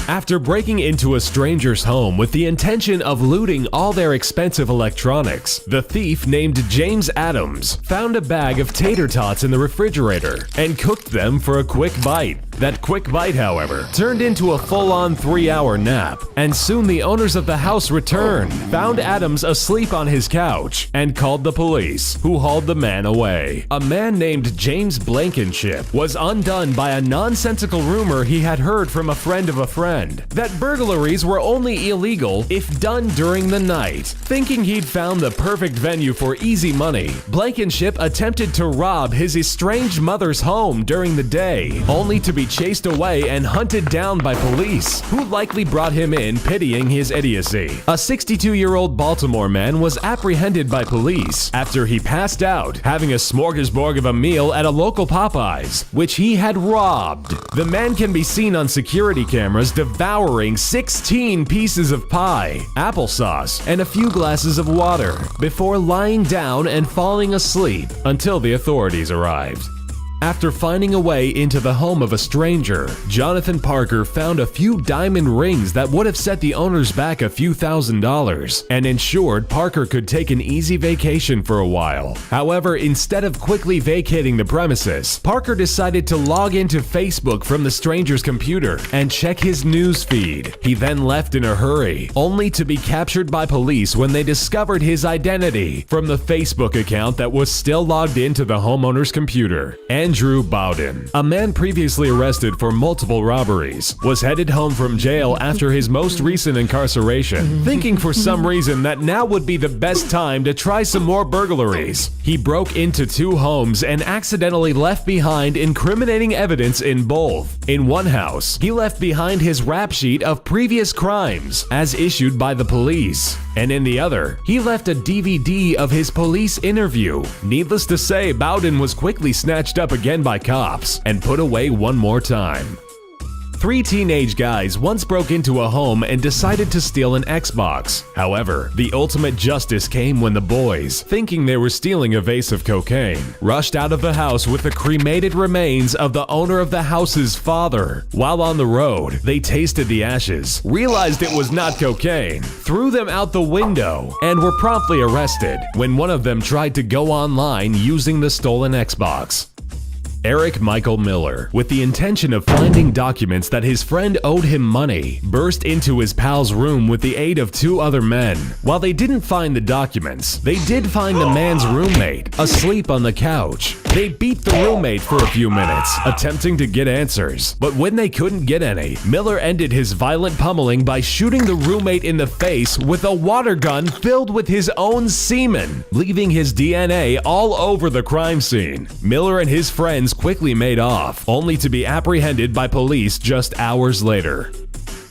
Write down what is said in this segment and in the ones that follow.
After breaking into a stranger's home with the intention of looting all their expensive electronics, the thief named James Adams found a bag of tater tots in the refrigerator and cooked them for a quick bite. That quick bite, however, turned into a full-on 3-hour nap, and soon the owners of the house returned, found Adams asleep on his couch, and called the police, who hauled the man away. A man named James Blankenship was undone by a nonsensical rumor he had heard from a friend of a friend that burglaries were only illegal if done during the night. Thinking he'd found the perfect venue for easy money, Blankenship attempted to rob his estranged mother's home during the day, only to be chased away and hunted down by police, who likely brought him in pitying his idiocy. A 62-year-old Baltimore man was apprehended by police after he passed out having a smorgasbord of a meal at a local Popeyes, which he had robbed. The man can be seen on security cameras devouring 16 pieces of pie, applesauce, and a few glasses of water before lying down and falling asleep until the authorities arrived. After finding a way into the home of a stranger, Jonathan Parker found a few diamond rings that would have set the owners back a few $1,000s and ensured Parker could take an easy vacation for a while. However, instead of quickly vacating the premises, Parker decided to log into Facebook from the stranger's computer and check his news feed. He then left in a hurry, only to be captured by police when they discovered his identity from the Facebook account that was still logged into the homeowner's computer. Andrew Bowden, a man previously arrested for multiple robberies, was headed home from jail after his most recent incarceration, thinking for some reason that now would be the best time to try some more burglaries. He broke into 2 homes and accidentally left behind incriminating evidence in both. In one house, he left behind his rap sheet of previous crimes as issued by the police, and in the other, he left a DVD of his police interview. Needless to say, Bowden was quickly snatched up again by cops and put away one more time. 3 teenage guys once broke into a home and decided to steal an Xbox. However, the ultimate justice came when the boys, thinking they were stealing a vase of cocaine, rushed out of the house with the cremated remains of the owner of the house's father. While on the road, they tasted the ashes, realized it was not cocaine, threw them out the window, and were promptly arrested when one of them tried to go online using the stolen Xbox. Eric Michael Miller, with the intention of finding documents that his friend owed him money, burst into his pal's room with the aid of 2 other men. While they didn't find the documents, they did find the man's roommate asleep on the couch. They beat the roommate for a few minutes, attempting to get answers, but when they couldn't get any, Miller ended his violent pummeling by shooting the roommate in the face with a water gun filled with his own semen, leaving his DNA all over the crime scene. Miller and his friends quickly made off, only to be apprehended by police just hours later.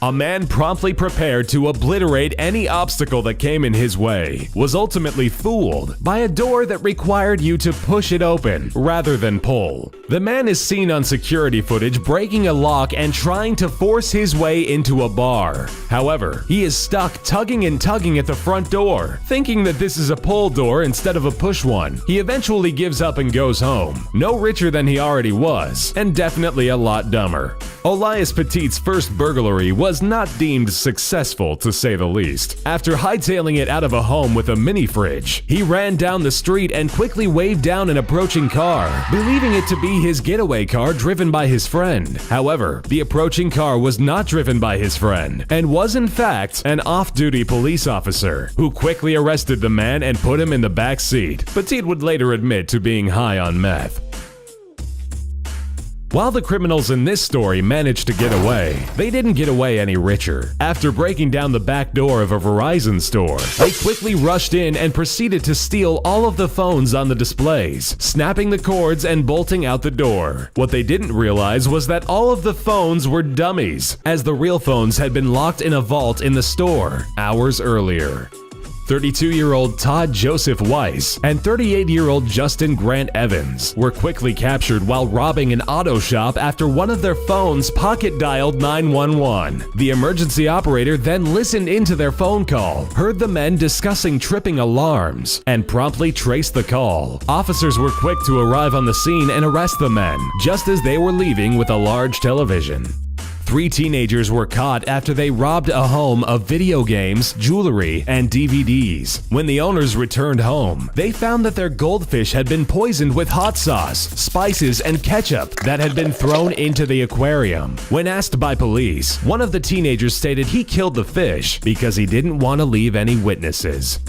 A man promptly prepared to obliterate any obstacle that came in his way was ultimately fooled by a door that required you to push it open rather than pull. The man is seen on security footage breaking a lock and trying to force his way into a bar. However, he is stuck tugging and tugging at the front door, thinking that this is a pull door instead of a push one. He eventually gives up and goes home, no richer than he already was, and definitely a lot dumber. Elias Petit's first burglary was not deemed successful, to say the least. After hightailing it out of a home with a mini fridge, he ran down the street and quickly waved down an approaching car, believing it to be his getaway car driven by his friend. However, the approaching car was not driven by his friend, and was in fact an off-duty police officer, who quickly arrested the man and put him in the back seat. Petit would later admit to being high on meth. While the criminals in this story managed to get away, they didn't get away any richer. After breaking down the back door of a Verizon store, they quickly rushed in and proceeded to steal all of the phones on the displays, snapping the cords and bolting out the door. What they didn't realize was that all of the phones were dummies, as the real phones had been locked in a vault in the store hours earlier. 32-year-old Todd Joseph Weiss and 38-year-old Justin Grant Evans were quickly captured while robbing an auto shop after one of their phones pocket-dialed 911. The emergency operator then listened into their phone call, heard the men discussing tripping alarms, and promptly traced the call. Officers were quick to arrive on the scene and arrest the men, just as they were leaving with a large television. 3 teenagers were caught after they robbed a home of video games, jewelry, and DVDs. When the owners returned home, they found that their goldfish had been poisoned with hot sauce, spices, and ketchup that had been thrown into the aquarium. When asked by police, one of the teenagers stated he killed the fish because he didn't want to leave any witnesses.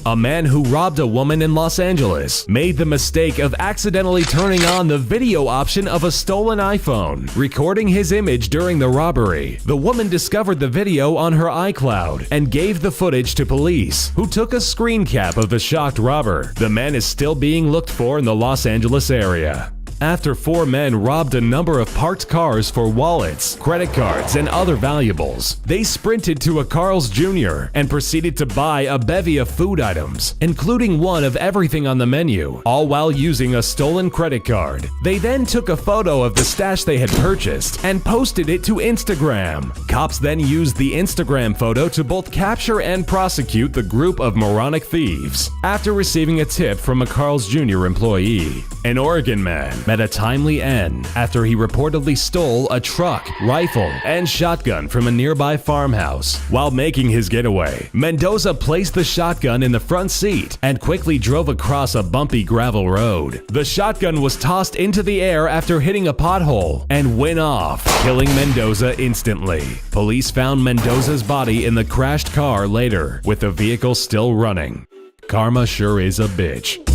A man who robbed a woman in Los Angeles made the mistake of accidentally turning on the video option of a stolen iPhone, recording his image during the robbery. The woman discovered the video on her iCloud and gave the footage to police, who took a screen cap of the shocked robber. The man is still being looked for in the Los Angeles area. After 4 men robbed a number of parked cars for wallets, credit cards, and other valuables, they sprinted to a Carl's Jr. and proceeded to buy a bevy of food items, including one of everything on the menu, all while using a stolen credit card. They then took a photo of the stash they had purchased and posted it to Instagram. Cops then used the Instagram photo to both capture and prosecute the group of moronic thieves. After receiving a tip from a Carl's Jr. employee, an Oregon man met a timely end after he reportedly stole a truck, rifle, and shotgun from a nearby farmhouse. While making his getaway, Mendoza placed the shotgun in the front seat and quickly drove across a bumpy gravel road. The shotgun was tossed into the air after hitting a pothole and went off, killing Mendoza instantly. Police found Mendoza's body in the crashed car later, with the vehicle still running. Karma sure is a bitch.